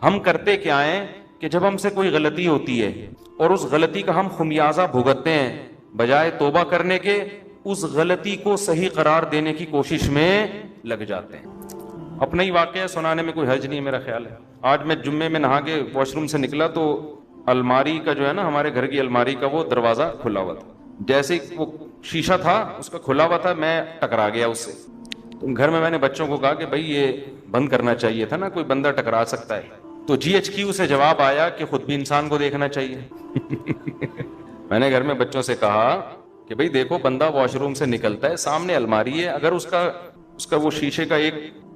ہم کرتے کیا ہیں کہ جب ہم سے کوئی غلطی ہوتی ہے اور اس غلطی کا ہم خمیازہ بھگتتے ہیں، بجائے توبہ کرنے کے اس غلطی کو صحیح قرار دینے کی کوشش میں لگ جاتے ہیں۔ اپنا ہی واقعہ سنانے میں کوئی حرج نہیں ہے میرا خیال ہے۔ آج میں جمعے میں نہا کے واش روم سے نکلا تو الماری کا جو ہے نا، ہمارے گھر کی الماری کا وہ دروازہ کھلا ہوا تھا، جیسے وہ شیشہ تھا اس کا کھلا ہوا تھا، میں ٹکرا گیا اس سے۔ تو گھر میں نے بچوں کو کہا کہ بھائی یہ بند کرنا چاہیے تھا نا، کوئی بندہ ٹکرا سکتا ہے۔ تو جی ایچ کیو سے جواب آیا کہ خود بھی انسان کو دیکھنا چاہیے۔ میں نے گھر میں بچوں سے کہا کہ بھئی دیکھو، بندہ واش روم سے نکلتا ہے، سامنے الماری ہے، اگر اس کا وہ شیشے کا ایک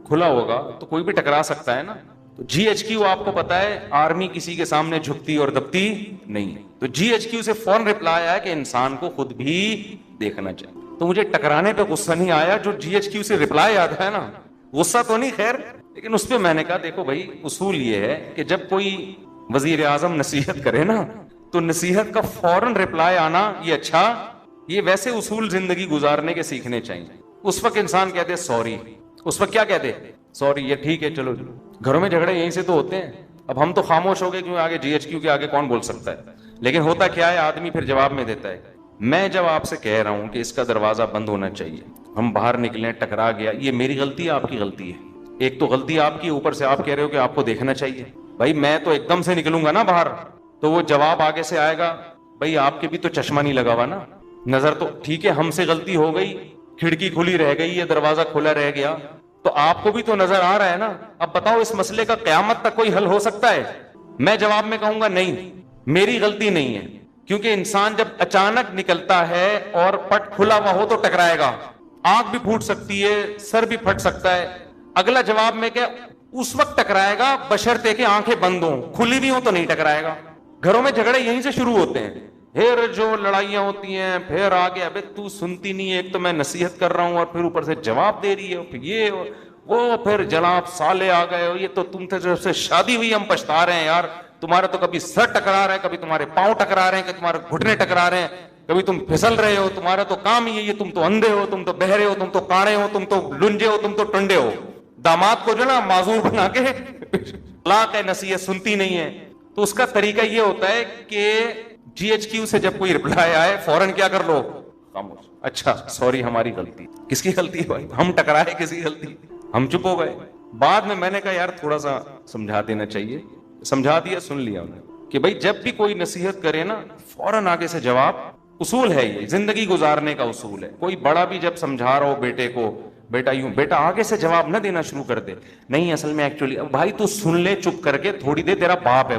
کھلا ہوگا تو کوئی بھی ٹکرا سکتا ہے نا۔ تو جی ایچ کیو آپ کو پتا ہے آرمی کسی کے سامنے جھکتی اور دبتی نہیں ہے۔ تو جی ایچ کیو سے فوراً رپلائی آیا کہ انسان کو خود بھی دیکھنا چاہیے۔ تو مجھے ٹکرانے پہ غصہ نہیں آیا، جو جی ایچ کیو سے رپلائی آتا ہے نا، غصہ تو نہیں خیر، لیکن اس پہ میں نے کہا دیکھو بھائی، اصول یہ ہے کہ جب کوئی وزیر اعظم نصیحت کرے نا تو نصیحت کا فوراً رپلائی آنا یہ اچھا، یہ ویسے اصول زندگی گزارنے کے سیکھنے چاہیے۔ اس وقت انسان کہتے سوری، اس وقت کیا کہتے سوری، یہ ٹھیک ہے چلو۔ گھروں میں جھگڑے یہیں سے تو ہوتے ہیں۔ اب ہم تو خاموش ہو گئے کیوں، آگے جی ایچ کیو کے آگے کون بول سکتا ہے، لیکن ہوتا کیا ہے آدمی پھر جواب میں دیتا ہے۔ میں جب آپ سے کہہ رہا ہوں کہ اس کا دروازہ بند ہونا چاہیے، ہم باہر نکلیں ٹکرا گیا، یہ میری غلطی ہے آپ کی غلطی ہے؟ ایک تو غلطی آپ کی، اوپر سے آپ کہہ رہے ہو کہ آپ کو دیکھنا چاہیے۔ بھائی میں تو ایک دم سے نکلوں گا نا باہر، تو وہ جواب آگے سے آئے گا، بھائی آپ کے بھی تو چشمہ نہیں لگا ہوا نا، نظر تو ٹھیک ہے، ہم سے غلطی ہو گئی، کھڑکی کھلی رہ گئی ہے، دروازہ کھلا رہ گیا، تو آپ کو بھی تو نظر آ رہا ہے نا۔ اب بتاؤ اس مسئلے کا قیامت تک کوئی حل ہو سکتا ہے؟ میں جواب میں کہوں گا نہیں، میری غلطی نہیں ہے، کیونکہ انسان جب اچانک نکلتا ہے اور پٹ کھلا ہوا ہو تو ٹکرائے گا، آنکھ بھی پھوٹ سکتی ہے، سر بھی پھٹ سکتا ہے۔ اگلا جواب میں کہ اس وقت ٹکرائے گا بشرطے کہ آنکھیں بند ہوں، کھلی بھی ہوں تو نہیں ٹکرائے گا۔ گھروں میں جھگڑے یہیں سے شروع ہوتے ہیں، پھر جو لڑائیاں ہوتی ہیں، پھر آگے ابے تو سنتی نہیں ہے، ایک تو میں نصیحت کر رہا ہوں اور پھر اوپر سے جواب دے رہی ہے، پھر یہ وہ، پھر جناب سالے آ گئے، یہ تو تم سے جب سے شادی ہوئی ہم پچھتا رہے ہیں یار، تمہارا تو کبھی سر ٹکرا رہا ہے، کبھی تمہارے پاؤں ٹکرا رہے ہیں، کہ تمہارے گھٹنے ٹکرا رہے ہیں، کبھی تم پھسل رہے ہو، تمہارا تو کام ہی ہے یہ، تم تو اندھے ہو، تم تو بہرے ہو، تم تو کاڑے ہو، تم تو لنجے ہو، تم تو ٹنڈے ہو۔ داماد کو جو نا معذور بنا کے طلاق ہے، نصیحت سنتی نہیں ہے۔ تو اس کا طریقہ یہ ہوتا ہے کہ جی ایچ کیو سے جب کوئی رپلائی آئے فوراً کیا کر لو، خاموش۔ اچھا سوری، ہماری غلطی۔ کس کی غلطی ہے بھائی؟ ہم ٹکرائے، کسی غلطی؟ ہم چپ ہو گئے۔ بعد میں نے کہا یار تھوڑا سا سمجھا دینا چاہیے، سمجھا دیا، سن لیا انہیں کہ بھائی جب بھی کوئی نصیحت کرے نا فوراً آگے سے جواب، اصول ہے یہ، زندگی گزارنے کا اصول ہے۔ کوئی بڑا بھی جب سمجھا رہا ہو بیٹے کو، بیٹا یوں، بیٹا آگے سے جواب نہ دینا شروع کر دے، نہیں اصل میں ایکچولی، بھائی تو سن لے چپ کر کے تھوڑی دیر، تیرا باپ ہے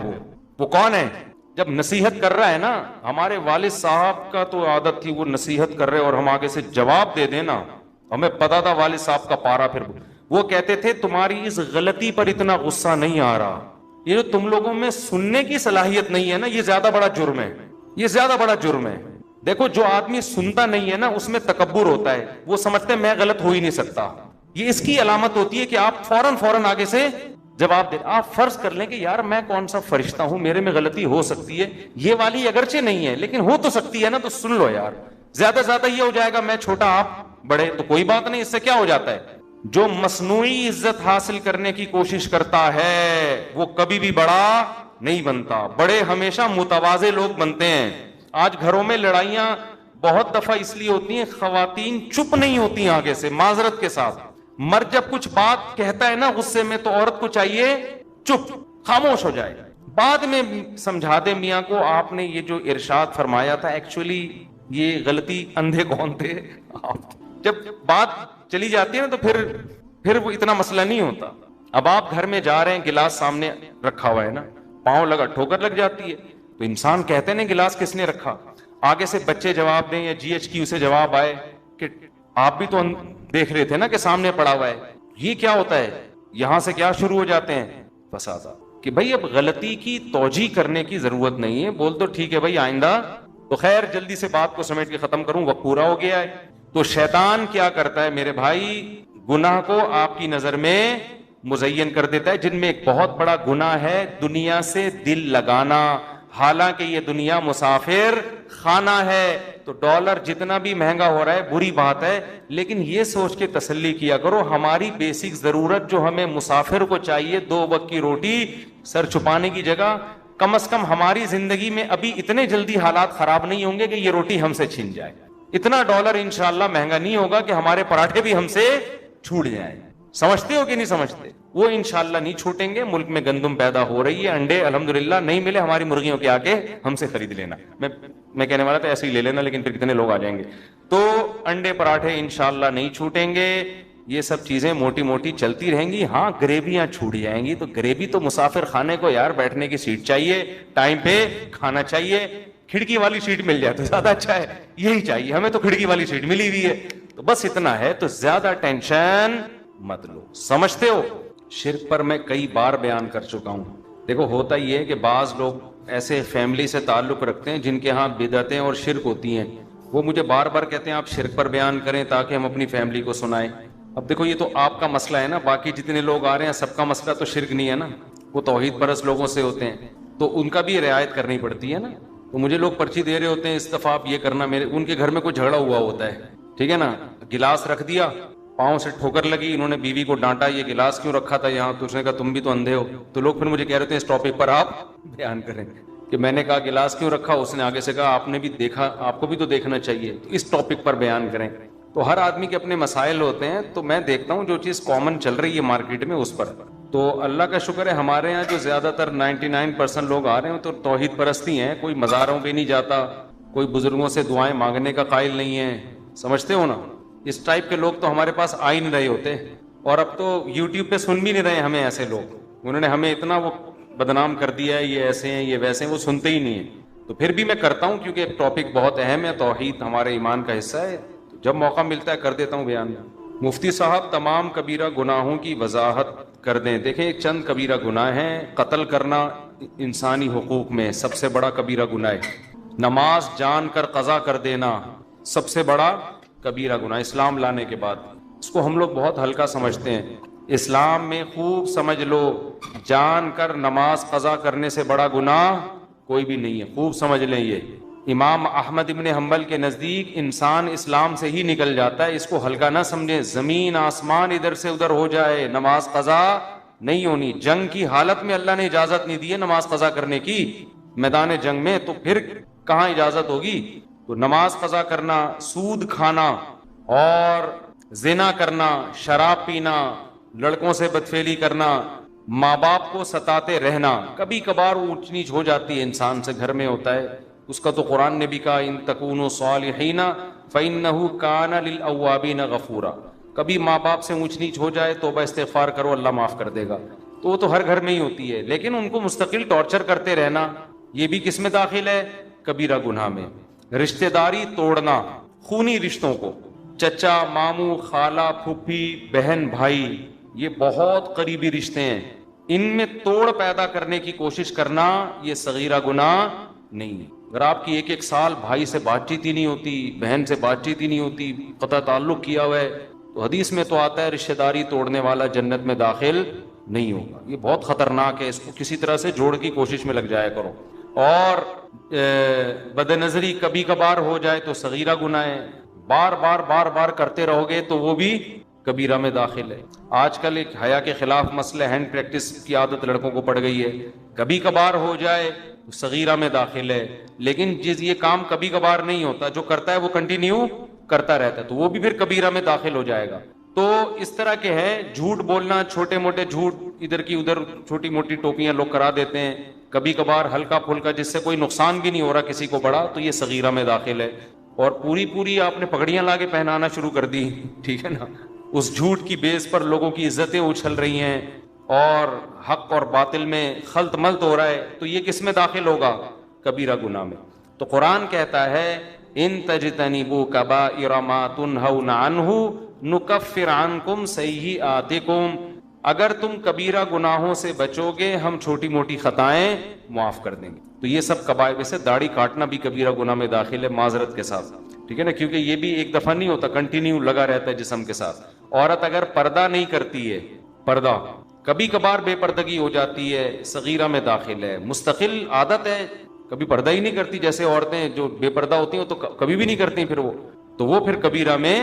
وہ کون ہے؟ جب نصیحت کر رہا ہے نا، ہمارے والد صاحب کا تو عادت تھی وہ نصیحت کر رہے اور ہم آگے سے جواب دے دینا، ہمیں پتا تھا والد صاحب کا پارا، پھر وہ کہتے تھے تمہاری اس غلطی پر اتنا غصہ نہیں آ رہا، یہ جو تم لوگوں میں سننے کی صلاحیت نہیں ہے نا، یہ زیادہ بڑا جرم ہے، یہ زیادہ بڑا جرم ہے۔ دیکھو جو آدمی سنتا نہیں ہے نا اس میں تکبر ہوتا ہے، وہ سمجھتے ہیں میں غلط ہو ہی نہیں سکتا، یہ اس کی علامت ہوتی ہے کہ آپ فوراً آگے سے جواب دے۔ آپ فرض کر لیں کہ یار میں کون سا فرشتہ ہوں، میرے میں غلطی ہو سکتی ہے، یہ والی اگرچہ نہیں ہے لیکن ہو تو سکتی ہے نا، تو سن لو یار۔ زیادہ زیادہ یہ ہو جائے گا میں چھوٹا آپ بڑے، تو کوئی بات نہیں، اس سے کیا ہو جاتا ہے؟ جو مصنوعی عزت حاصل کرنے کی کوشش کرتا ہے وہ کبھی بھی بڑا نہیں بنتا، بڑے ہمیشہ متواضع لوگ بنتے ہیں۔ آج گھروں میں لڑائیاں بہت دفعہ اس لیے ہوتی ہیں، خواتین چپ نہیں ہوتی آگے سے معذرت کے ساتھ، مرد جب کچھ بات کہتا ہے نا غصے میں تو عورت کو چاہیے چپ، خاموش ہو جائے، بعد میں سمجھا دے میاں کو آپ نے یہ جو ارشاد فرمایا تھا ایکچولی یہ غلطی اندھے کون تھے آپ۔ جب بات چلی جاتی ہے نا تو پھر وہ اتنا مسئلہ نہیں ہوتا۔ اب آپ گھر میں جا رہے ہیں، گلاس سامنے رکھا ہوا ہے نا، پاؤں لگا ٹھوکر لگ جاتی ہے تو انسان کہتے ہیں گلاس کس نے رکھا، آگے سے بچے جواب دیں یا جی ایچ کیو سے جواب آئے کہ آپ بھی تو دیکھ رہے تھے نا کہ سامنے پڑا ہوا ہے، یہ کیا ہوتا ہے؟ یہاں سے کیا شروع ہو جاتے ہیں فسادات، کہ بھائی اب غلطی کی توجیہ کرنے کی ضرورت نہیں ہے، بول تو ٹھیک ہے بھائی آئندہ۔ تو خیر جلدی سے بات کو سمیٹ کے ختم کروں، وقت پورا ہو گیا ہے۔ تو شیطان کیا کرتا ہے میرے بھائی؟ گناہ کو آپ کی نظر میں مزین کر دیتا ہے، جن میں ایک بہت بڑا گناہ ہے دنیا سے دل لگانا، حالانکہ یہ دنیا مسافر خانہ ہے۔ تو ڈالر جتنا بھی مہنگا ہو رہا ہے بری بات ہے، لیکن یہ سوچ کے تسلی کیا کرو ہماری بیسک ضرورت جو ہمیں مسافر کو چاہیے 2 وقت کی روٹی، سر چھپانے کی جگہ کم از کم ہماری زندگی میں ابھی اتنے جلدی حالات خراب نہیں ہوں گے کہ یہ روٹی ہم سے چھن جائے. اتنا ڈالر انشاءاللہ مہنگا نہیں ہوگا کہ ہمارے پراٹھے بھی ہم سے چھوٹ جائیں. سمجھتے ہو کہ نہیں سمجھتے؟ وہ انشاءاللہ نہیں چھوٹیں گے. ملک میں گندم پیدا ہو رہی ہے, انڈے الحمدللہ نہیں ملے ہماری مرغیوں کے, آ کے ہم سے خرید لینا. میں کہنے والا تھا ایسے ہی لے لینا, لیکن پھر کتنے لوگ آ جائیں گے. تو انڈے پراٹھے انشاءاللہ نہیں چھوٹیں گے. یہ سب چیزیں موٹی موٹی چلتی رہیں گی. ہاں گریویاں چھوٹ جائیں گی, تو گریوی تو مسافر خانے کو یار بیٹھنے کی سیٹ چاہیے, ٹائم پہ کھانا چاہیے. کھڑکی والی سیٹ مل جائے تو زیادہ اچھا ہے, یہی چاہیے ہمیں. تو کھڑکی والی سیٹ ملی ہوئی ہے, تو بس اتنا ہے. تو زیادہ ٹینشن مت لو. سمجھتے ہو؟ شرک پر میں کئی بار بیان کر چکا ہوں. دیکھو ہوتا یہ ہے کہ بعض لوگ ایسے فیملی سے تعلق رکھتے ہیں جن کے ہاں بدعتیں اور شرک ہوتی ہیں. وہ مجھے بار بار کہتے ہیں آپ شرک پر بیان کریں تاکہ ہم اپنی فیملی کو سنائیں. اب دیکھو یہ تو آپ کا مسئلہ ہے نا, باقی جتنے لوگ آ رہے ہیں سب کا مسئلہ تو شرک نہیں ہے نا. وہ توحید پرست لوگوں سے ہوتے ہیں, تو ان کا بھی رعایت کرنی پڑتی ہے نا. تو مجھے لوگ پرچی دے رہے ہوتے ہیں, اس دفعہ آپ یہ کرنا, میرے ان کے گھر میں کوئی جھگڑا ہوا ہوتا ہے, ٹھیک ہے نا, گلاس رکھ دیا, پاؤں سے ٹھوکر لگی, انہوں نے بیوی کو ڈانٹا یہ گلاس کیوں رکھا تھا یہاں, تو اس نے کہا تم بھی تو اندھے ہو. تو لوگ پھر مجھے کہہ رہے تھے اس ٹاپک پر آپ بیان کریں, کہ میں نے کہا گلاس کیوں رکھا, اس نے آگے سے کہا آپ نے بھی دیکھا, آپ کو بھی تو دیکھنا چاہیے, تو اس ٹاپک پر بیان کریں. تو ہر آدمی کے اپنے مسائل ہوتے ہیں, تو میں دیکھتا ہوں جو چیز کامن چل رہی ہے مارکیٹ میں اس پر. تو اللہ کا شکر ہے ہمارے یہاں جو زیادہ تر 99% لوگ آ رہے ہیں تو توحید پرستی ہیں. کوئی مزاروں پہ نہیں جاتا, کوئی بزرگوں سے دعائیں مانگنے کا قائل نہیں ہے. سمجھتے ہو نا؟ اس ٹائپ کے لوگ تو ہمارے پاس آ ہی نہیں رہے ہوتے, اور اب تو یوٹیوب پہ سن بھی نہیں رہے ہمیں ایسے لوگ. انہوں نے ہمیں اتنا وہ بدنام کر دیا ہے, یہ ایسے ہیں یہ ویسے ہیں, وہ سنتے ہی نہیں ہیں. تو پھر بھی میں کرتا ہوں کیونکہ ایک ٹاپک بہت اہم ہے, توحید ہمارے ایمان کا حصہ ہے. جب موقع ملتا ہے کر دیتا ہوں بیان. مفتی صاحب تمام کبیرہ گناہوں کی وضاحت کر دیں. دیکھیں چند کبیرہ گناہ ہیں. قتل کرنا انسانی حقوق میں سب سے بڑا کبیرہ گناہ ہے. نماز جان کر قضا کر دینا سب سے بڑا کبیرہ گناہ اسلام لانے کے بعد. اس کو ہم لوگ بہت ہلکا سمجھتے ہیں. اسلام میں خوب سمجھ لو, جان کر نماز قضا کرنے سے بڑا گناہ کوئی بھی نہیں ہے. خوب سمجھ لیں یہ. امام احمد ابن حنبل کے نزدیک انسان اسلام سے ہی نکل جاتا ہے. اس کو ہلکا نہ سمجھیں. زمین آسمان ادھر سے ادھر ہو جائے, نماز قضا نہیں ہونی. جنگ کی حالت میں اللہ نے اجازت نہیں دی ہے نماز قضا کرنے کی, میدان جنگ میں, تو پھر کہاں اجازت ہوگی. تو نماز قضا کرنا, سود کھانا اور زنا کرنا, شراب پینا, لڑکوں سے بدفعلی کرنا, ماں باپ کو ستاتے رہنا, کبھی کبھار اونچ نیچ ہو جاتی ہے انسان سے, گھر میں ہوتا ہے, اس کا تو قرآن نے بھی کہا ان تکونوا صالحین فإنہ کان للأوابین غفورا. کبھی ماں باپ سے اونچ نیچ ہو جائے توبہ استغفار کرو, اللہ معاف کر دے گا. تو وہ تو ہر گھر میں ہی ہوتی ہے, لیکن ان کو مستقل ٹارچر کرتے رہنا یہ بھی کس میں داخل ہے؟ کبیرہ گناہ میں. رشتہ داری توڑنا, خونی رشتوں کو, چچا ماموں خالہ پھوپھی بہن بھائی, یہ بہت قریبی رشتے ہیں, ان میں توڑ پیدا کرنے کی کوشش کرنا یہ صغیرہ گناہ نہیں ہے. اگر آپ کی ایک سال بھائی سے بات چیت ہی نہیں ہوتی, بہن سے بات چیت ہی نہیں ہوتی, قطع تعلق کیا ہوا ہے, تو حدیث میں تو آتا ہے رشتہ داری توڑنے والا جنت میں داخل نہیں ہوگا. یہ بہت خطرناک ہے, اس کو کسی طرح سے جوڑ کی کوشش میں لگ جایا کرو. اور بد نظری کبھی کبھار ہو جائے تو صغیرہ گناہ ہے, بار بار کرتے رہو گے تو وہ بھی کبیرہ میں داخل ہے. آج کل ایک حیا کے خلاف مسئلہ ہینڈ پریکٹس کی عادت لڑکوں کو پڑ گئی ہے, کبھی کبھار ہو جائے تو صغیرہ میں داخل ہے. لیکن جس یہ کام کبھی کبھار نہیں ہوتا, جو کرتا ہے وہ کنٹینیو کرتا رہتا ہے, تو وہ بھی پھر کبیرہ میں داخل ہو جائے گا. تو اس طرح کے ہے جھوٹ بولنا, چھوٹے موٹے جھوٹ ادھر کی ادھر چھوٹی موٹی ٹوپیاں لوگ کرا دیتے ہیں, کبھی کبھار ہلکا پھلکا جس سے کوئی نقصان بھی نہیں ہو رہا کسی کو بڑا, تو یہ صغیرہ میں داخل ہے. اور پوری آپ نے پگڑیاں لا کے پہنانا شروع کر دی, ٹھیک ہے نا, اس جھوٹ کی بیس پر لوگوں کی عزتیں اچھل رہی ہیں اور حق اور باطل میں خلط ملط ہو رہا ہے, تو یہ کس میں داخل ہوگا؟ کبیرہ گناہ میں. تو قرآن کہتا ہے ان تجتنبوا کبائر ما تنہون عنہ نکفر عنکم سیئاتکم, اگر تم کبیرہ گناہوں سے بچو گے ہم چھوٹی موٹی خطائیں معاف کر دیں گے. تو یہ سب کبائر, ویسے داڑھی کاٹنا بھی کبیرہ گناہ میں داخل ہے معذرت کے ساتھ, ٹھیک ہے نا, کیونکہ یہ بھی ایک دفعہ نہیں ہوتا, کنٹینیو لگا رہتا ہے جسم کے ساتھ. عورت اگر پردہ نہیں کرتی ہے, پردہ کبھی کبھار بے پردگی ہو جاتی ہے, صغیرہ میں داخل ہے. مستقل عادت ہے, کبھی پردہ ہی نہیں کرتی, جیسے عورتیں جو بے پردہ ہوتی ہیں تو کبھی بھی نہیں کرتی پھر وہ, تو وہ پھر کبیرہ میں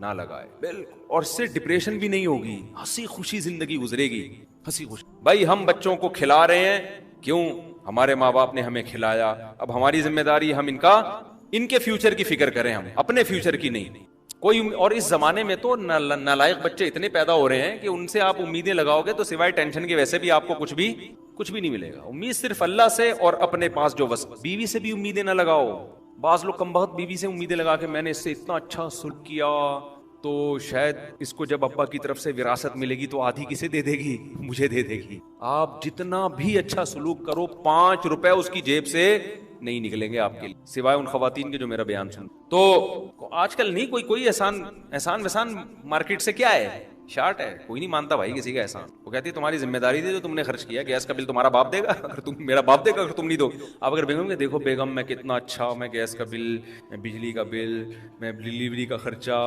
نہ لگائے بالکل. اور اس سے ڈپریشن بھی نہیں ہوگی, ہنسی خوشی زندگی گزرے گی, ہنسی خوشی. بھائی ہم بچوں کو کھلا رہے ہیں, کیوں؟ ہمارے ماں باپ نے ہمیں کھلایا, اب ہماری ذمہ داری ہم ان کے فیوچر کی فکر کریں, ہم اپنے فیوچر کی نہیں. کوئی اور اس زمانے میں تو نالائق بچے اتنے پیدا ہو رہے ہیں کہ ان سے آپ امیدیں لگاؤ گے تو سوائے ٹینشن کے ویسے بھی آپ کو کچھ بھی نہیں ملے گا. امید صرف اللہ سے اور اپنے پاس جو بیوی سے بھی امیدیں نہ لگاؤ. بعض لوگ کم بخت بیوی سے امیدیں لگا کے میں نے اس سے اتنا اچھا سلوک کیا تو شاید اس کو جب ابا کی طرف سے وراثت ملے گی تو آدھی کسے دے دے گی؟ مجھے دے دے گی. آپ جتنا بھی اچھا سلوک کرو 5 روپے اس کی جیب سے نہیں نکلیں گے آپ کے لیے, سوائے ان خواتین کے جو میرا بیان سن. تو آج کل نہیں کوئی احسان وحسان مارکیٹ سے کیا ہے, شارٹ ہے. کوئی نہیں مانتا بھائی کسی کا احسان. وہ کہتی ہے تمہاری ذمہ داری تھی جو تم نے خرچ کیا, گیس کا بل تمہارا باپ دے گا اگر تم, میرا باپ دے گا اگر تم نہیں دو. آپ اگر بیگم کے دیکھو بیگم میں کتنا اچھا, میں گیس کا بل, میں بجلی کا بل, میں ڈلیوری کا خرچہ,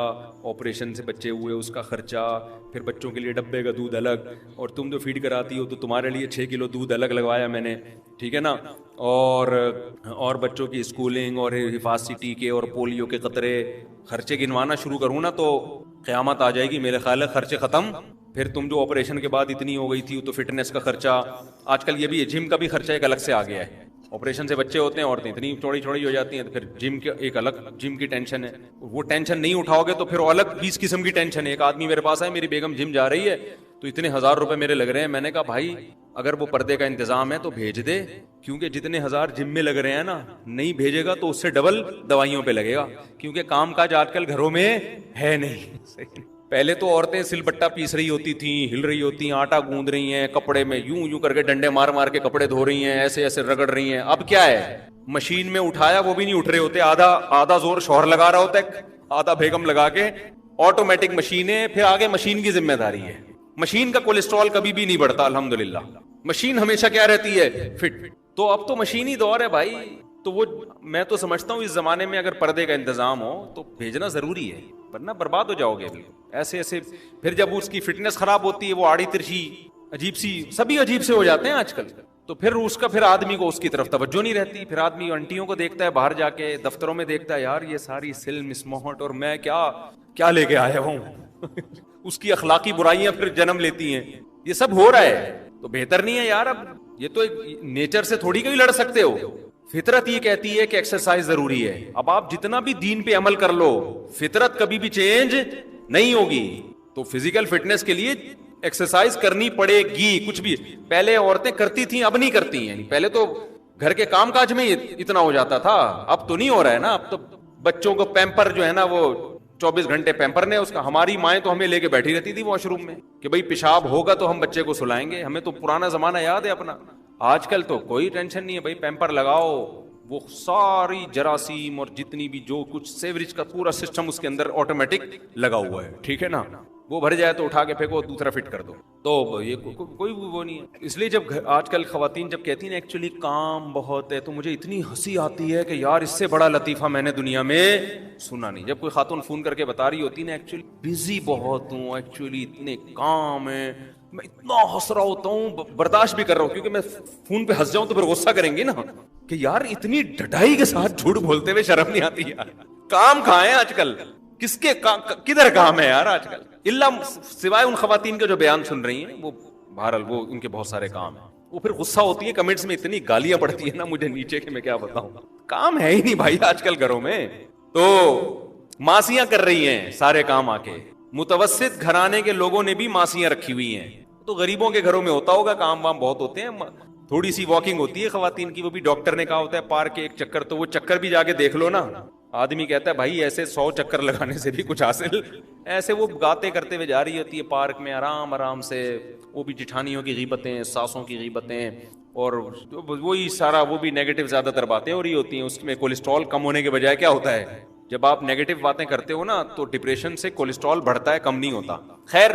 آپریشن سے بچے ہوئے اس کا خرچہ, پھر بچوں کے لیے ڈبے کا دودھ الگ, اور تم جو فیڈ کراتی ہو تو تمہارے لیے 6 کلو دودھ الگ لگوایا میں نے, ٹھیک ہے نا, اور بچوں کی اسکولنگ اور حفاظتی ٹیکے اور پولیو کے قطرے. خرچے گنوانا شروع کروں نا تو قیامت آ جائے گی میرے خیال ہے, خرچے ختم. پھر تم جو آپریشن کے بعد اتنی ہو گئی تھی تو فٹنس کا خرچہ, آج کل یہ بھی ہے, جم کا بھی خرچہ ایک الگ سے آ گیا ہے. آپریشن سے بچے ہوتے ہیں, عورتیں اتنی چوڑی ہو جاتی ہیں, پھر جم کے ایک الگ جم کی ٹینشن ہے. وہ ٹینشن نہیں اٹھاؤ گے تو پھر الگ 20 قسم کی ٹینشن ہے. ایک آدمی میرے پاس ہے, میری بیگم جم جا رہی ہے تو اتنے 1000 روپے میرے لگ رہے ہیں. میں نے کہا بھائی اگر وہ پردے کا انتظام ہے تو بھیج دے, کیونکہ جتنے 1000 جم میں لگ رہے ہیں نا, نہیں بھیجے گا تو اس سے ڈبل دوائیوں پہ لگے گا, کیونکہ کام کاج آج کل گھروں میں ہے نہیں. پہلے تو عورتیں سل بٹا پیس رہی ہوتی تھیں, ہل رہی ہوتی ہیں, آٹا گوندھ رہی ہیں, کپڑے میں یوں کر کے ڈنڈے مار کے کپڑے دھو رہی ہیں, ایسے رگڑ رہی ہیں. اب کیا ہے, مشین میں اٹھایا وہ بھی نہیں اٹھ رہے ہوتے, آدھا زور شوہر لگا رہا ہوتا ہے, آدھا بیگم لگا کے, آٹومیٹک مشینیں, پھر آگے مشین کی ذمہ داری ہے. مشین کا کولیسٹرول کبھی بھی نہیں بڑھتا الحمدللہ, مشین ہمیشہ کیا رہتی ہے, فٹ. تو اب تو مشینی دور ہے بھائی. تو وہ میں تو سمجھتا ہوں اس زمانے میں اگر پردے کا انتظام ہو تو بھیجنا ضروری ہے, ورنہ برباد ہو جاؤ گے. ایسے پھر جب اس کی فٹنس خراب ہوتی ہے, وہ آڑی ترچھی عجیب سی, سبھی عجیب سے ہو جاتے ہیں آج کل, تو پھر اس کا پھر آدمی کو اس کی طرف توجہ نہیں رہتی. پھر آدمی انٹیوں کو دیکھتا ہے باہر جا کے, دفتروں میں دیکھتا ہے, یار یہ ساری سلم اسموہٹ اور میں کیا لے کے آیا ہوں. اس کی اخلاقی برائیاں پھر جنم لیتی ہیں. یہ سب ہو رہا ہے تو بہتر نہیں ہے یار. اب یہ تو نیچر سے تھوڑی کوئی لڑ سکتے ہو. فطرت یہ کہتی ہے کہ ایکسرسائز ضروری ہے. اب آپ جتنا بھی دین پہ عمل کر لو, فطرت کبھی بھی چینج نہیں ہوگی. تو فزیکل فٹنس کے لیے ایکسرسائز کرنی پڑے گی. کچھ بھی پہلے عورتیں کرتی تھیں, اب نہیں کرتی ہیں. پہلے تو گھر کے کام کاج میں اتنا ہو جاتا تھا, اب تو نہیں ہو رہا ہے نا. اب تو بچوں کو پیمپر جو ہے نا, وہ 24 گھنٹے پیمپر نے اس کا. ہماری مائیں تو ہمیں لے کے بیٹھی رہتی تھی واش روم میں کہ بھائی پیشاب ہوگا تو ہم بچے کو سلائیں گے. ہمیں تو پرانا زمانہ یاد ہے اپنا. آج کل تو کوئی ٹینشن نہیں ہے بھائی, پیمپر لگاؤ, وہ ساری جراثیم اور جتنی بھی جو کچھ سیوریج کا پورا سسٹم اس کے اندر آٹومیٹک لگا ہوا ہے, ٹھیک ہے نا. وہ بھر جائے تو اٹھا کے پھینکو, دوسرا فٹ کر دو. تو یہ کوئی وہ نہیں ہے. اس لیے جب آج کل خواتین جب کہتی ہیں ایکچولی کام بہت ہے, تو مجھے اتنی ہنسی آتی ہے کہ یار اس سے بڑا لطیفہ میں نے دنیا میں سنا نہیں. جب کوئی خاتون فون کر کے بتا رہی ہوتی نا, ایکچولی بزی بہت ہوں, ایکچولی اتنے کام ہیں, میں اتنا ہنس رہا ہوتا ہوں, برداشت بھی کر رہا ہوں, کیونکہ میں فون پہ ہنس جاؤں تو پھر غصہ کریں گے نا کہ یار اتنی ڈٹائی کے ساتھ جھوٹ بولتے ہوئے شرم نہیں آتی یار. کام کہاں ہے آج کل, کس کے کدھر کام ہے یار آج کل, اللہ سوائے ان خواتین کے جو بیان سن رہی ہیں, وہ بہرحال وہ ان کے بہت سارے کام ہیں. وہ پھر غصہ ہوتی ہے, کمنٹس میں اتنی گالیاں پڑتی ہیں نا مجھے نیچے کہ میں کیا بتاؤں. کام ہے ہی نہیں بھائی آج کل گھروں میں, تو ماسیاں کر رہی ہیں سارے کام آ کے. متوسط گھرانے کے لوگوں نے بھی ماسیاں رکھی ہوئی ہیں. تو غریبوں کے گھروں میں ہوتا ہوگا, کام وام بہت ہوتے ہیں, تھوڑی سی واکنگ ہوتی ہے خواتین کی. وہ بھی ڈاکٹر نے کہا ہوتا ہے پارک کے ایک چکر, تو وہ چکر بھی جا کے دیکھ لو نا. آدمی کہتا ہے بھائی ایسے 100 چکر لگانے سے بھی کچھ حاصل. ایسے وہ گاتے کرتے ہوئے جا رہی ہوتی ہے پارک میں آرام سے. وہ بھی جٹھانیوں کی غیبتیں, ساسوں کی غیبتیں, اور وہی سارا, وہ بھی نیگیٹو زیادہ تر باتیں ہو رہی ہوتی ہیں. اس میں کولیسٹرول کم ہونے کے بجائے کیا ہوتا ہے, جب آپ نیگیٹو باتیں کرتے ہو نا تو ڈپریشن سے کولیسٹرول بڑھتا ہے, کم نہیں ہوتا. خیر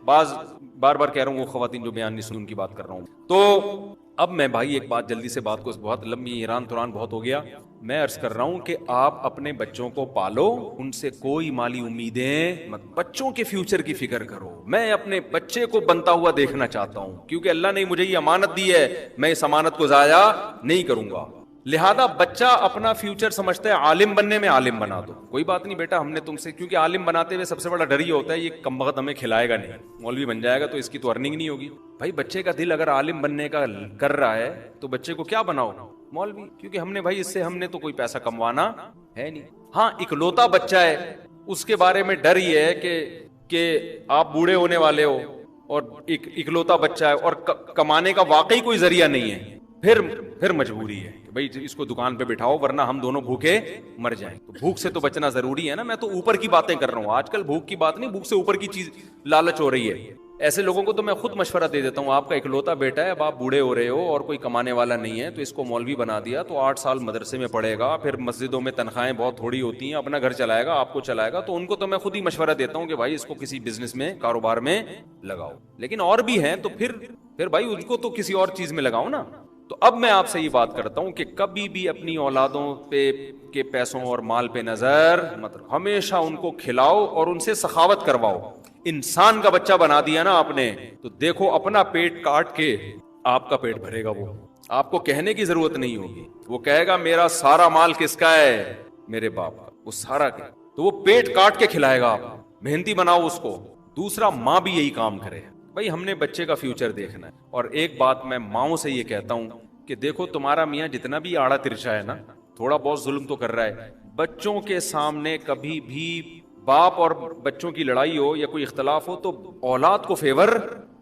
بار بار کہہ رہا ہوں, وہ خواتین جو بیان نہیں سن ان کی بات کر رہا ہوں. تو اب میں بھائی ایک بات جلدی سے, بات کو بہت لمبی ایران توران بہت ہو گیا, میں عرض کر رہا ہوں کہ آپ اپنے بچوں کو پالو, ان سے کوئی مالی امیدیں مت, بچوں کے فیوچر کی فکر کرو. میں اپنے بچے کو بنتا ہوا دیکھنا چاہتا ہوں, کیونکہ اللہ نے مجھے یہ امانت دی ہے, میں اس امانت کو ضائع نہیں کروں گا. لہذا بچہ اپنا فیوچر سمجھتا ہے عالم بننے میں، عالم بنا دو، کوئی بات نہیں بیٹا ہم نے تم سے، کیونکہ عالم بناتے ہوئے سب سے بڑا ڈر یہ ہوتا ہے یہ کمبخت ہمیں کھلائے گا نہیں، مولوی بن جائے گا تو اس کی تو ارننگ نہیں ہوگی. بھائی بچے کا دل اگر عالم بننے کا کر رہا ہے تو بچے کو کیا بناؤ؟ مولوی، کیونکہ ہم نے بھائی اس سے ہم نے تو کوئی پیسہ کموانا ہے نہیں. ہاں اکلوتا بچہ ہے، اس کے بارے میں ڈر یہ ہے کہ آپ بوڑھے ہونے والے ہو اور اکلوتا بچہ ہے اور کمانے کا واقعی کوئی ذریعہ نہیں ہے، پھر مجبوری ہے کہ بھائی اس کو دکان پہ بٹھاؤ ورنہ ہم دونوں بھوکے مر جائیں. تو بھوک سے تو بچنا ضروری ہے نا. میں تو اوپر کی باتیں کر رہا ہوں، آج کل بھوک کی بات نہیں، بھوک سے اوپر کی چیز لالچ ہو رہی ہے. ایسے لوگوں کو تو میں خود مشورہ دے دیتا ہوں، آپ کا اکلوتا بیٹا ہے، اب آپ بوڑھے ہو رہے ہو اور کوئی کمانے والا نہیں ہے تو اس کو مولوی بنا دیا تو 8 سال مدرسے میں پڑھے گا، پھر مسجدوں میں تنخواہیں بہت تھوڑی ہوتی ہیں، اپنا گھر چلائے گا، آپ کو چلائے گا. تو ان کو تو میں خود ہی مشورہ دیتا ہوں کہ بھائی اس کو کسی بزنس میں، کاروبار میں لگاؤ. لیکن اور بھی ہیں تو پھر بھائی ان کو تو کسی اور چیز میں لگاؤ نا. تو اب میں آپ سے یہ بات کرتا ہوں کہ کبھی بھی اپنی اولادوں پہ کے پیسوں اور مال پہ نظر مت رکھو، ہمیشہ ان کو کھلاؤ اور ان سے سخاوت کرواؤ. انسان کا بچہ بنا دیا نا آپ نے تو دیکھو اپنا پیٹ کاٹ کے آپ کا پیٹ بھرے گا. وہ آپ کو کہنے کی ضرورت نہیں ہوگی، وہ کہے گا میرا سارا مال کس کا ہے؟ میرے باپ کا. وہ سارا کیا تو وہ پیٹ کاٹ کے کھلائے گا. آپ محنتی بناؤ اس کو. دوسرا، ماں بھی یہی کام کرے. بھائی ہم نے بچے کا فیوچر دیکھنا ہے. اور ایک بات میں ماؤں سے یہ کہتا ہوں کہ دیکھو تمہارا میاں جتنا بھی آڑا ترچا ہے نا، تھوڑا بہت ظلم تو کر رہا ہے، بچوں کے سامنے کبھی بھی باپ اور بچوں کی لڑائی ہو یا کوئی اختلاف ہو تو اولاد کو فیور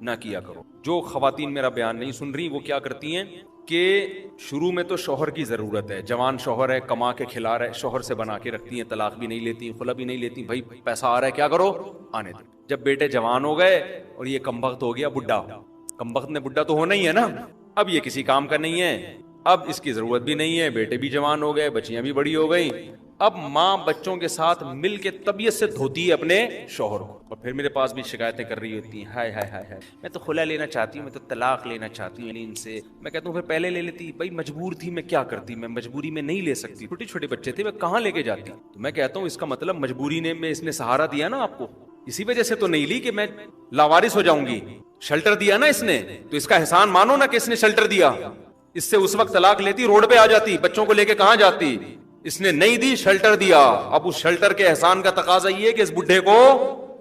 نہ کیا کرو. جو خواتین میرا بیان نہیں سن رہی وہ کیا کرتی ہیں کہ شروع میں تو شوہر کی ضرورت ہے، جوان شوہر ہے، کما کے کھلا رہا ہے، شوہر سے بنا کے رکھتی ہیں، طلاق بھی نہیں لیتی، خلا بھی نہیں لیتی. بھائی پیسہ آ رہا ہے کیا کرو، آنے دو. جب بیٹے جوان ہو گئے اور یہ کمبخت ہو گیا بڈھا، کمبخت نے بڈھا تو ہونا ہی ہے نا، اب یہ کسی کام کا نہیں ہے، اب اس کی ضرورت بھی نہیں ہے، بیٹے بھی جوان ہو گئے، بچیاں بھی بڑی ہو گئیں. اب ماں بچوں کے ساتھ مل کے طبیعت سے دھوتی ہے اپنے شوہر کو، اور پھر میرے پاس بھی شکایتیں کر رہی ہوتی ہیں، ہائے ہائے ہائے ہائے میں تو خلا لینا چاہتی ہوں، میں تو طلاق لینا چاہتی ہوں ان سے. میں کہتا ہوں پھر پہلے لے لیتی. بھائی مجبور تھی، میں کیا کرتی، میں مجبوری میں نہیں لے سکتی، چھوٹے چھوٹے بچے تھے، میں کہاں لے کے جاتی. تو میں کہتا ہوں اس کا مطلب مجبوری نے میں اس نے سہارا دیا نا آپ کو، اسی وجہ سے تو نہیں لی کہ میں لاوارث ہو جاؤں گی. شیلٹر دیا نا اس نے، تو اس کا احسان مانو نا کہ اس نے شیلٹر دیا. اس سے اس وقت طلاق لیتی، روڈ پہ آ جاتی، بچوں کو لے کے کہاں جاتی. اس نے نہیں دی، شیلٹر دیا. اب اس شیلٹر کے احسان کا تقاضا یہ ہے کہ اس بڈھے کو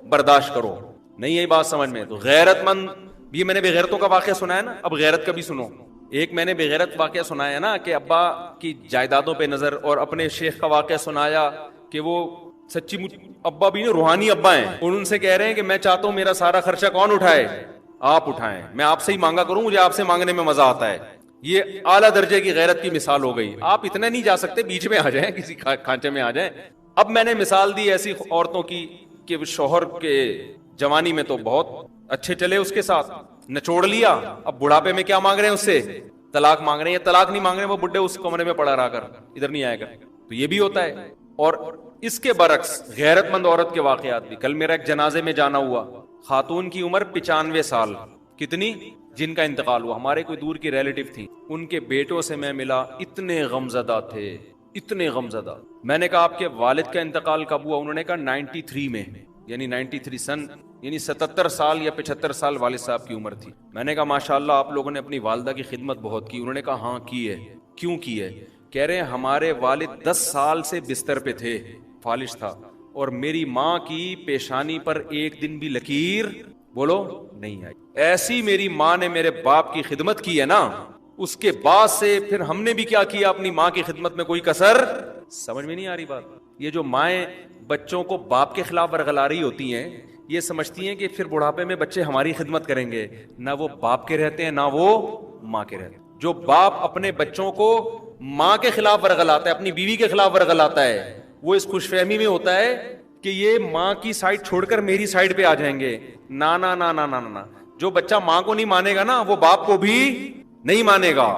برداشت کرو. نہیں یہی بات سمجھ میں. تو غیرت مند، یہ میں نے بغیرتوں کا واقعہ سنا ہے نا، اب غیرت کا بھی سنو. ایک میں نے بغیرت واقعہ سنایا نا کہ ابا کی جائیدادوں پہ نظر، اور اپنے شیخ کا واقعہ سنایا کہ وہ سچی ابا بھی روحانی ابا ہیں، ان سے کہہ رہے ہیں کہ میں چاہتا ہوں میرا سارا خرچہ کون اٹھائے؟ آپ اٹھائیں، میں آپ سے ہی مانگا کروں، مجھے آپ سے مانگنے میں مزہ آتا ہے. یہ اعلیٰ درجے کی غیرت کی مثال ہو گئی. آپ اتنا نہیں جا سکتے، بیچ میں آ جائیں، کسی کھانچے میں آ جائیں. اب میں نے مثال دی ایسی عورتوں کی کہ شوہر کے جوانی میں تو بہت اچھے چلے اس کے ساتھ، نچوڑ لیا، اب بڑھاپے میں کیا مانگ رہے ہیں اس سے؟ طلاق مانگ رہے ہیں. یا طلاق نہیں مانگ رہے ہیں، وہ بڈھے اس کمرے میں پڑا رہا کر، ادھر نہیں آئے گا. تو یہ بھی ہوتا ہے. اور اس کے برعکس غیرت مند عورت کے واقعات بھی. کل میرا ایک جنازے میں جانا ہوا، خاتون کی عمر 95 سال، کتنی، جن کا انتقال ہوا، ہمارے کوئی دور کی ریلیٹو تھی. ان کے بیٹوں سے میں ملا، اتنے غمزدہ تھے، اتنے غمزدہ. میں نے کہا آپ کے والد کا انتقال کب ہوا؟ انہوں نے کہا 93 میں، یعنی 93 سن، یعنی 77 سال یا 75 سال والد صاحب کی عمر تھی. میں نے کہا ماشاءاللہ آپ لوگوں نے اپنی والدہ کی خدمت بہت کی. انہوں نے کہا ہاں کی ہے. کیوں کی ہے؟ کہہ رہے ہیں ہمارے والد 10 سال سے بستر پہ تھے، فالج تھا، اور میری ماں کی پیشانی پر ایک دن بھی لکیر بولو نہیں آئی. ایسی میری ماں نے میرے باپ کی خدمت کی ہے نا، اس کے بعد سے پھر ہم نے بھی کیا کیا اپنی ماں کی خدمت میں، کوئی کسر. سمجھ میں نہیں آ رہی بات. یہ جو مائیں بچوں کو باپ کے خلاف ورغلا رہی ہوتی ہیں، یہ سمجھتی ہیں کہ پھر بڑھاپے میں بچے ہماری خدمت کریں گے. نہ وہ باپ کے رہتے ہیں نہ وہ ماں کے رہتے ہیں. جو باپ اپنے بچوں کو ماں کے خلاف ورغلاتا ہے، اپنی بیوی کے خلاف ورغلاتا ہے، وہ اس خوش فہمی میں ہوتا ہے کہ یہ ماں کی سائڈ چھوڑ کر میری سائڈ پہ آ جائیں گے. نا نا نا نا نا نا. جو بچہ ماں کو نہیں مانے گا نا، وہ باپ کو بھی نہیں مانے گا.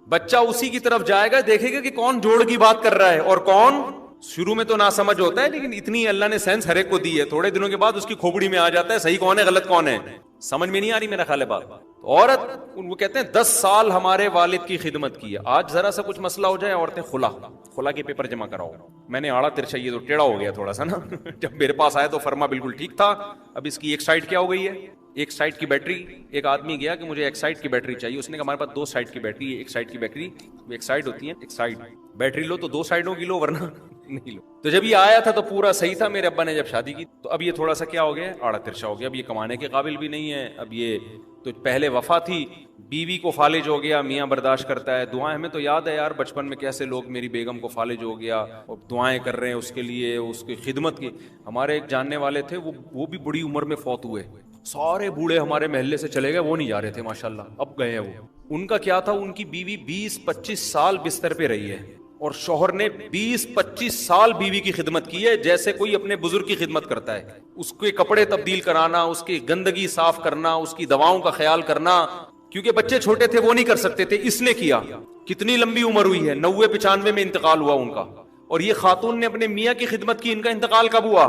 بچہ اسی کی طرف جائے گا، دیکھے گا کہ کون جوڑ کی بات کر رہا ہے اور کون. شروع میں تو ناسمجھ ہوتا ہے، لیکن اتنی اللہ نے سینس ہر ایک کو دی ہے، تھوڑے دنوں کے بعد اس کی کھوپڑی میں آ جاتا ہے صحیح کون ہے غلط کون ہے. سمجھ میں نہیں آ رہی میرا خیال ہے بات. عورت، وہ کہتے ہیں 10 سال ہمارے والد کی خدمت کی ہے. آج ذرا سا کچھ مسئلہ ہو جائے، عورتیں خلا کے پیپر جمع کراؤ. میں نے آڑا ترچا، یہ تو ٹیڑھا ہو گیا تھوڑا سا نا. جب میرے پاس آیا تو فرما بالکل ٹھیک تھا، اب اس کی ایک سائڈ کیا ہو گئی ہے، ایک سائڈ کی بیٹری, ایک آدمی گیا کہ مجھے ایک سائڈ کی بیٹری چاہیے, اس نے کہا ہمارے پاس 2 سائڈ کی بیٹری ہے, ایک سائڈ کی بیٹری, ایک سائڈ ہوتی ہے, ایک سائڈ بیٹری لو تو 2 سائڈوں کی لو ورنہ نہیں لو. تو جب یہ آیا تھا تو پورا صحیح تھا, میرے ابا نے جب شادی کی تو اب یہ تھوڑا سا کیا ہو گیا, آڑا ترشا ہو گیا, اب یہ کمانے کے قابل بھی نہیں ہے. اب یہ تو پہلے وفا تھی, بیوی کو فالج ہو گیا, میاں برداشت کرتا ہے. دعائیں ہمیں تو یاد ہے یار بچپن میں کیسے لوگ, میری بیگم کو فالج ہو گیا اور دعائیں کر رہے ہیں اس کے لیے, اس کی خدمت کی. ہمارے ایک جاننے والے تھے, وہ بھی بڑی عمر میں فوت ہوئے. سارے بوڑھے ہمارے محلے سے چلے گئے, وہ نہیں جا رہے تھے ماشاءاللہ, اب گئے ہیں وہ. ان کا کیا تھا, ان کی بیوی 20-25 سال بستر پہ رہی ہے اور شوہر نے 20-25 سال بیوی کی خدمت کی ہے جیسے کوئی اپنے بزرگ کی خدمت کرتا ہے. اس کے کپڑے تبدیل کرانا, اس کی گندگی صاف کرنا, اس کی دواؤں کا خیال کرنا, کیونکہ بچے چھوٹے تھے وہ نہیں کر سکتے تھے, اس نے کیا. کتنی لمبی عمر ہوئی ہے, 90-95 میں انتقال ہوا ان کا. اور یہ خاتون نے اپنے میاں کی خدمت کی. ان کا انتقال کب ہوا,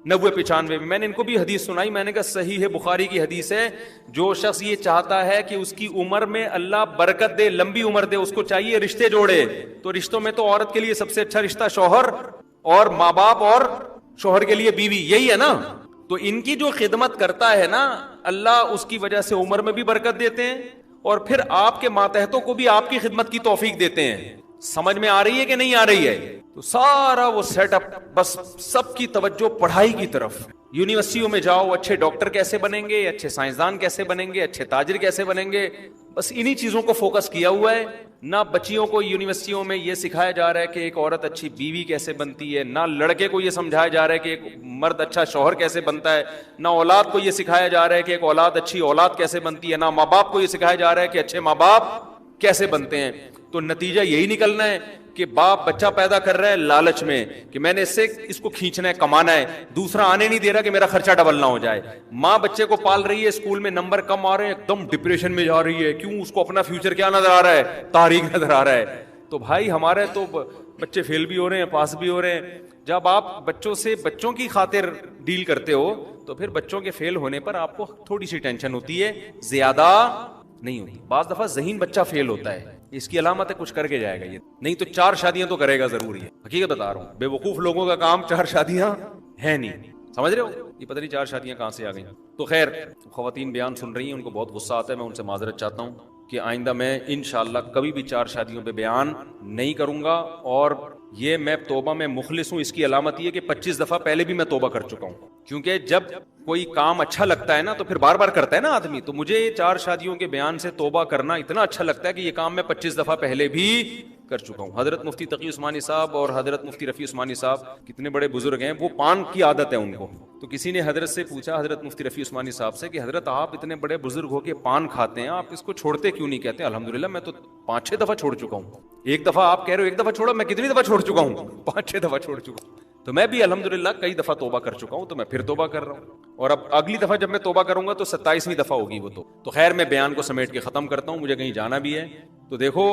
90-95 میں. میں نے ان کو بھی حدیث سنائی, میں نے کہا صحیح ہے, بخاری کی حدیث ہے, جو شخص یہ چاہتا ہے کہ اس کی عمر میں اللہ برکت دے, لمبی عمر دے, اس کو چاہیے رشتے جوڑے. تو رشتوں میں تو عورت کے لیے سب سے اچھا رشتہ شوہر اور ماں باپ, اور شوہر کے لیے بیوی, یہی ہے نا. تو ان کی جو خدمت کرتا ہے نا, اللہ اس کی وجہ سے عمر میں بھی برکت دیتے ہیں اور پھر آپ کے ماتحتوں کو بھی آپ کی خدمت کی توفیق دیتے ہیں. سمجھ میں آ رہی ہے کہ نہیں آ رہی ہے؟ تو سارا وہ سیٹ اپ, بس سب کی توجہ پڑھائی کی طرف. یونیورسٹیوں میں جاؤ, اچھے ڈاکٹر کیسے بنیں گے, اچھے سائنسدان کیسے بنیں گے, اچھے تاجر کیسے بنیں گے, بس انہی چیزوں کو فوکس کیا ہوا ہے. نہ بچیوں کو یونیورسٹیوں میں یہ سکھایا جا رہا ہے کہ ایک عورت اچھی بیوی کیسے بنتی ہے, نہ لڑکے کو یہ سمجھایا جا رہا ہے کہ ایک مرد اچھا شوہر کیسے بنتا ہے, نہ اولاد کو یہ سکھایا جا رہا ہے کہ ایک اولاد اچھی اولاد کیسے بنتی ہے, نہ ماں باپ کو یہ سکھایا جا رہا ہے کہ اچھے ماں باپ کیسے بنتے ہیں. تو نتیجہ یہی نکلنا ہے کہ باپ بچہ پیدا کر رہا ہے لالچ میں کہ میں نے اس کو کھینچنا ہے, کمانا ہے, دوسرا آنے نہیں دے رہا کہ میرا خرچہ ڈبل نہ ہو جائے. ماں بچے کو پال رہی ہے, اسکول میں نمبر کم آ رہے ہیں, ایک دم ڈپریشن میں جا رہی ہے. کیوں؟ اس کو اپنا فیوچر کیا نظر آ رہا ہے, تاریخ نظر آ رہا ہے. تو بھائی ہمارے تو بچے فیل بھی ہو رہے ہیں, پاس بھی ہو رہے ہیں. جب آپ بچوں سے بچوں کی خاطر ڈیل کرتے ہو تو پھر بچوں کے فیل ہونے پر آپ کو تھوڑی سی ٹینشن ہوتی ہے, زیادہ نہیں ہوتی. بعض دفعہ ذہین بچہ فیل ہوتا ہے, اس کی علامت ہے کچھ کر کے جائے گا, یہ نہیں تو 4 شادیاں تو کرے گا ضروری ہے. حقیقت بتا رہا ہوں, بے وقوف لوگوں کا کام 4 شادیاں ہے نہیں. سمجھ رہے ہو, یہ پتہ نہیں 4 شادیاں کہاں سے آ گئیں. تو خیر, خواتین بیان سن رہی ہیں, ان کو بہت غصہ آتا ہے, میں ان سے معذرت چاہتا ہوں کہ آئندہ میں انشاءاللہ کبھی بھی 4 شادیوں پہ بیان نہیں کروں گا. اور یہ میں توبہ میں مخلص ہوں, اس کی علامت یہ کہ 25 دفعہ پہلے بھی میں توبہ کر چکا ہوں. کیونکہ جب کوئی کام اچھا لگتا ہے نا تو پھر بار بار کرتا ہے نا آدمی. تو مجھے 4 شادیوں کے بیان سے توبہ کرنا اتنا اچھا لگتا ہے کہ یہ کام میں 25 دفعہ پہلے بھی کر چکا ہوں. حضرت مفتی تقی عثمانی صاحب اور حضرت مفتی رفیع عثمانی صاحب کتنے بڑے بزرگ ہیں, وہ پان کی عادت ہے ان کو. تو کسی نے حضرت سے پوچھا, حضرت مفتی رفیع عثمانی صاحب سے, کہ حضرت آپ اتنے بڑے بزرگ ہو کے پان کھاتے ہیں, آپ اس کو چھوڑتے کیوں نہیں؟ کہتے ہیں الحمدللہ میں تو 5-6 دفعہ چھوڑ چکا ہوں. ایک دفعہ آپ کہہ رہے ہو 1 دفعہ چھوڑا, میں کتنی دفعہ چھوڑ چکا ہوں؟ 5-6 دفعہ چھوڑ چکا ہوں. تو میں بھی الحمدللہ کئی دفعہ توبہ کر چکا ہوں, تو میں پھر توبہ کر رہا ہوں. اور اب اگلی دفعہ جب میں توبہ کروں گا تو 27ویں دفعہ ہوگی وہ. تو خیر میں بیان کو سمیٹ کے ختم کرتا ہوں, مجھے کہیں جانا بھی ہے. تو دیکھو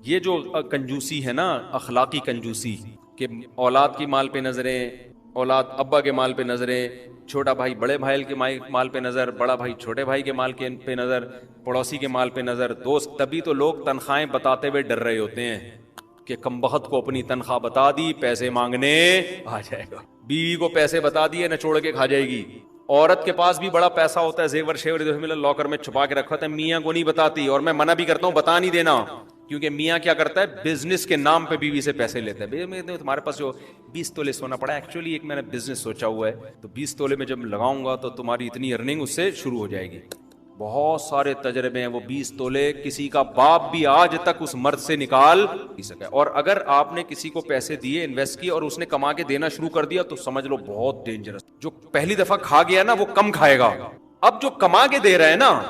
یہ جو کنجوسی ہے نا, اخلاقی کنجوسی, کہ اولاد کی مال پہ نظریں, اولاد ابا کے مال پہ نظریں, چھوٹا بھائی بڑے بھائی کے مال پہ نظر, بڑا بھائی چھوٹے بھائی کے مال پہ نظر, پڑوسی کے مال پہ نظر, دوست. تبھی تو لوگ تنخواہیں بتاتے ہوئے ڈر رہے ہوتے ہیں کہ کمبخت کو اپنی تنخواہ بتا دی, پیسے مانگنے آ جائے گا. بیوی کو پیسے بتا دیے, نچوڑ کے کھا جائے گی. عورت کے پاس بھی بڑا پیسہ ہوتا ہے, زیور شیور لاکر میں چھپا کے رکھا ہوتا ہے, میاں کو نہیں بتاتی. اور میں منع بھی کرتا ہوں, بتا نہیں دینا, کیونکہ میاں کیا کرتا ہے, بزنس کے نام پہ بیوی سے پیسے لیتا ہے. تمہارے پاس جو 20 تولے سونا پڑا ہے, ایکچولی ایک میں نے بزنس سوچا ہوا ہے, تو 20 تولے میں جب لگاؤں گا تو تمہاری اتنی ارننگ اس سے شروع ہو جائے گی. بہت سارے تجربے ہیں, وہ 20 تولے کسی کا باپ بھی آج تک اس مرد سے نکال نہیں سکا. اور اگر آپ نے کسی کو پیسے دیے, انویسٹ کیے, اور اس نے کما کے دینا شروع کر دیا, تو سمجھ لو بہت ڈینجرس. جو پہلی دفعہ کھا گیا نا وہ کم کھائے گا. اب جو کما کے دے رہا ہے نا,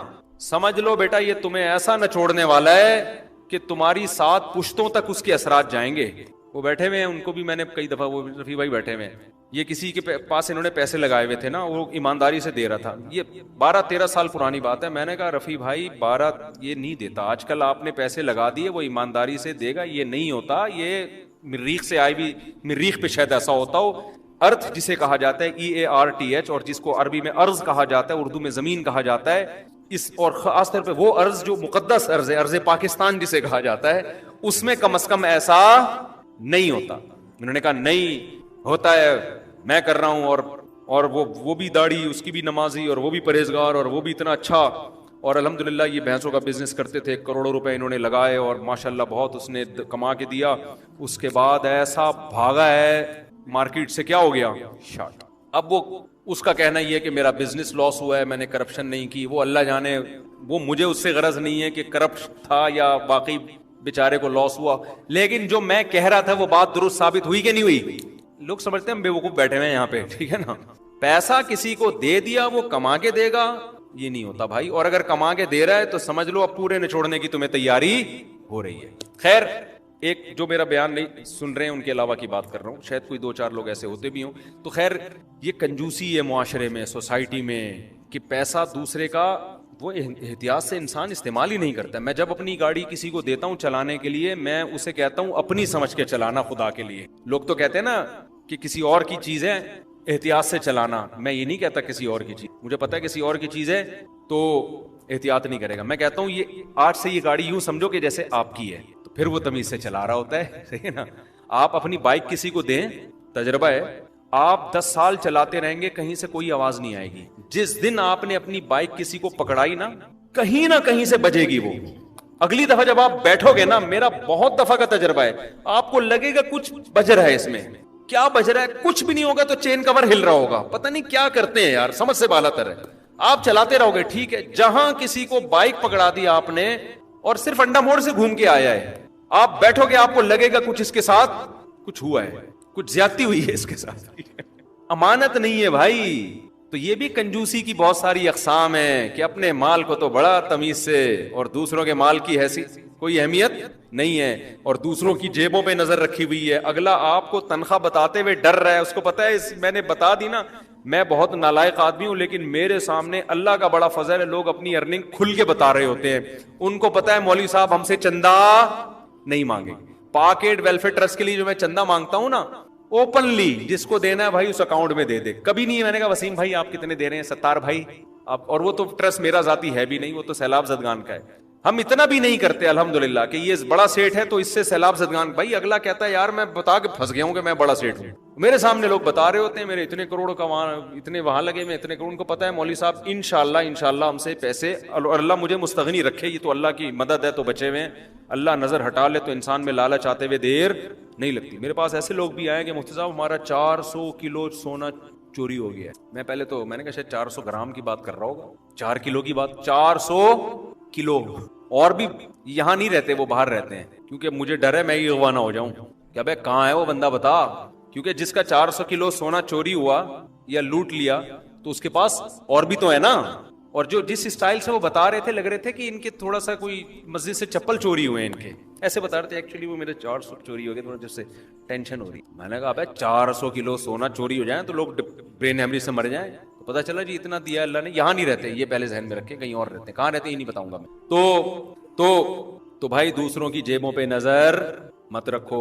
سمجھ لو بیٹا یہ تمہیں ایسا نہ چھوڑنے والا ہے کہ تمہاری 7 پشتوں تک اس کے اثرات جائیں گے. وہ بیٹھے ہوئے ہیں, ان کو بھی میں نے کئی دفعہ, وہ رفیع بھائی بیٹھے ہوئے ہیں, یہ کسی کے پاس انہوں نے پیسے لگائے ہوئے تھے نا, وہ ایمانداری سے دے رہا تھا. یہ 12-13 سال پرانی بات ہے. میں نے کہا رفیع بھائی 12 یہ نہیں دیتا, آج کل آپ نے پیسے لگا دیے, وہ ایمانداری سے دے گا, یہ نہیں ہوتا. یہ مریخ سے آئی بھی, مریخ پہ شاید ایسا ہوتا ہو. ارتھ جسے کہا جاتا ہے EARTH, اور جس کو عربی میں ارض کہا جاتا ہے, اردو میں زمین کہا جاتا ہے, اس اور خاص طور پہ وہ ارض جو مقدس ارض ہے, ارض پاکستان جسے کہا جاتا ہے, اس میں کم از کم ایسا نہیں ہوتا. انہوں نے کہا نہیں ہوتا ہے, میں کر رہا ہوں, اور اور وہ بھی داڑھی، اس کی بھی نمازی، اور وہ بھی پرہیزگار، اور وہ بھی اتنا اچھا، اور الحمدللہ یہ بھینسوں کا بزنس کرتے تھے، کروڑوں روپے انہوں نے لگائے اور ماشاءاللہ بہت اس نے کما کے دیا. اس کے بعد ایسا بھاگا ہے مارکیٹ سے، کیا ہو گیا؟ شارٹ. اب وہ اس کا کہنا یہ ہے کہ میرا بزنس لاس ہوا ہے، میں نے کرپشن نہیں کی. وہ اللہ جانے، وہ مجھے اس سے غرض نہیں ہے کہ کرپٹ تھا یا باقی بیچارے کو لاس ہوا، لیکن جو میں کہہ رہا تھا وہ بات درست ثابت ہوئی کہ نہیں ہوئی؟ لوگ سمجھتے ہیں ہم بیوقوف بیٹھے ہوئے ہیں یہاں پہ، ٹھیک ہے نا. پیسہ کسی کو دے دیا وہ کما کے دے گا، یہ نہیں ہوتا بھائی. اور اگر کما کے دے رہا ہے تو سمجھ لو اب پورے نچوڑنے کی تمہیں تیاری ہو رہی ہے. خیر، ایک جو میرا بیان نہیں سن رہے ہیں ان کے علاوہ کی بات کر رہا ہوں، شاید کوئی 2-4 لوگ ایسے ہوتے بھی ہوں. تو خیر، یہ کنجوسی ہے معاشرے میں، سوسائٹی میں، کہ پیسہ دوسرے کا وہ احتیاط سے انسان استعمال ہی نہیں کرتا. میں جب اپنی گاڑی کسی کو دیتا ہوں چلانے کے لیے، میں اسے کہتا ہوں اپنی سمجھ کے چلانا خدا کے لیے. لوگ تو کہتے ہیں نا کہ کسی اور کی چیز ہے احتیاط سے چلانا، میں یہ نہیں کہتا کسی اور کی چیز، مجھے پتا ہے کسی اور کی چیز ہے تو احتیاط نہیں کرے گا. میں کہتا ہوں یہ آج سے یہ گاڑی یوں سمجھو کہ جیسے آپ کی ہے، تو پھر وہ تمیز سے چلا رہا ہوتا ہے، صحیح ہے نا. آپ اپنی بائک کسی کو دیں، تجربہ ہے، آپ 10 سال چلاتے رہیں گے، کہیں سے کوئی آواز نہیں آئے گی. جس دن آپ نے اپنی بائک کسی کو پکڑائی نا کہیں سے بجے گی وہ. اگلی دفعہ جب آپ بیٹھو گے نا، میرا بہت دفعہ کا تجربہ ہے، آپ کو لگے گا کچھ بج رہا ہے اس میں. کیا بج رہا ہے؟ کچھ بھی نہیں ہوگا تو چین کور ہل رہا ہوگا، پتہ نہیں کیا کرتے ہیں یار، سمجھ سے بالا تر ہے. آپ چلاتے رہو گے، ٹھیک ہے. جہاں کسی کو بائک پکڑا دی آپ نے اور صرف انڈا موڑ سے گھوم کے آیا ہے، آپ بیٹھو گے آپ کو لگے گا کچھ اس کے ساتھ کچھ ہوا ہے، کچھ زیادتی ہوئی ہے اس کے ساتھ. امانت نہیں ہے بھائی. تو یہ بھی کنجوسی کی بہت ساری اقسام ہیں کہ اپنے مال کو تو بڑا تمیز سے، اور دوسروں کے مال کی حیثیت کوئی اہمیت نہیں ہے، اور دوسروں کی جیبوں پہ نظر رکھی ہوئی ہے. اگلا آپ کو تنخواہ بتاتے ہوئے ڈر رہا ہے، اس کو پتا ہے میں نے بتا دی نا میں بہت نالائق آدمی ہوں، لیکن میرے سامنے اللہ کا بڑا فضل ہے، لوگ اپنی ارننگ کھل کے بتا رہے ہوتے ہیں. ان کو پتا ہے مولوی صاحب ہم سے چندہ نہیں مانگے. پاکیٹ ویلفیئر ٹرسٹ کے لیے جو میں چندہ مانگتا ہوں نا، اوپنلی جس کو دینا ہے بھائی اس اکاؤنٹ میں دے دے. کبھی نہیں میں نے کہا وسیم بھائی آپ کتنے دے رہے ہیں، ستار بھائی آپ، اور وہ تو ٹرسٹ میرا ذاتی ہے بھی نہیں، وہ تو سیلاب زدگان کا ہے. ہم اتنا بھی نہیں کرتے الحمدللہ کہ یہ بڑا سیٹ ہے تو اس سے سیلاب زدگان. بھائی اگلا کہتا ہے یار میں بتا کے پھنس گیا ہوں کہ میں بڑا سیٹ ہوں، میرے سامنے لوگ بتا رہے ہوتے ہیں میرے اتنے کروڑ کا وہاں، اتنے وہاں لگے میں اتنے کروڑ. ان کو پتا ہے مولوی صاحب انشاءاللہ ہم سے پیسے، اور اللہ مجھے مستغنی رکھے، یہ تو اللہ کی مدد ہے تو بچے ہوئے ہیں. اللہ نظر ہٹا لے تو انسان میں لالچ آتے ہوئے دیر نہیں لگتی. میرے پاس ایسے لوگ بھی آئے کہ مفتی صاحب ہمارا 400 کلو سونا چوری ہو گیا ہے. میں پہلے تو میں نے کہا شاید 400 گرام کی بات کر رہا ہوگا، 4 کلو کی بات. 400 کلو. اور بھی یہاں نہیں رہتے، وہ باہر رہتے ہیں، کیونکہ مجھے ڈر ہے میں یہ اغوا نہ ہو جاؤں. کیا بھائی کہاں ہے وہ بندہ بتا، کیونکہ جس کا 400 کلو سونا چوری ہوا یا لوٹ لیا تو اس کے پاس اور بھی تو ہے نا. اور جو جس اسٹائل سے وہ بتا رہے تھے لگ رہے تھے کہ ان کے تھوڑا سا کوئی مسجد سے چپل چوری ہوئے، ان کے ایسے بتا رہے تھے. ایکچولی وہ میرے 400 چوری ہو گئے، تھوڑا جس سے ٹینشن ہو رہی. میں نے کہا ابے 400 کلو سونا چوری ہو جائیں تو لوگ برین ہیمریج سے مر جائیں. تو پتا چلا جی اتنا دیا اللہ نے. یہاں نہیں رہتے یہ، پہلے ذہن میں رکھیں، کہیں اور رہتے ہیں. کہاں رہتے ہیں یہ نہیں بتاؤں گا میں. تو بھائی دوسروں کی جیبوں پہ نظر مت رکھو.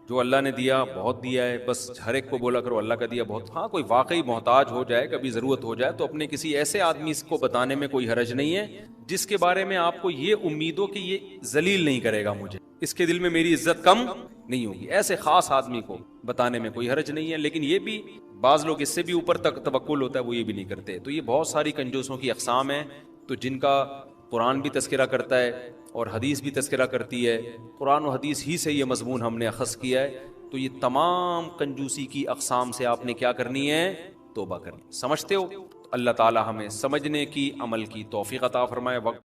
جو اللہ نے دیا بہت دیا ہے، بس ہر ایک کو بولا کرو اللہ کا دیا بہت. ہاں کوئی واقعی محتاج ہو جائے، کبھی ضرورت ہو جائے، تو اپنے کسی ایسے آدمی کو بتانے میں کوئی حرج نہیں ہے جس کے بارے میں آپ کو یہ امید ہو کہ یہ ذلیل نہیں کرے گا مجھے، اس کے دل میں میری عزت کم نہیں ہوگی. ایسے خاص آدمی کو بتانے میں کوئی حرج نہیں ہے. لیکن یہ بھی بعض لوگ اس سے بھی اوپر تک توکل ہوتا ہے، وہ یہ بھی نہیں کرتے. تو یہ بہت ساری کنجوسوں کی اقسام ہیں، تو جن کا قرآن بھی تذکرہ کرتا ہے اور حدیث بھی تذکرہ کرتی ہے. قرآن و حدیث ہی سے یہ مضمون ہم نے اخذ کیا ہے. تو یہ تمام کنجوسی کی اقسام سے آپ نے کیا کرنی ہے؟ توبہ کرنی. سمجھتے ہو؟ اللہ تعالی ہمیں سمجھنے کی، عمل کی توفیق عطا فرمائے. وقت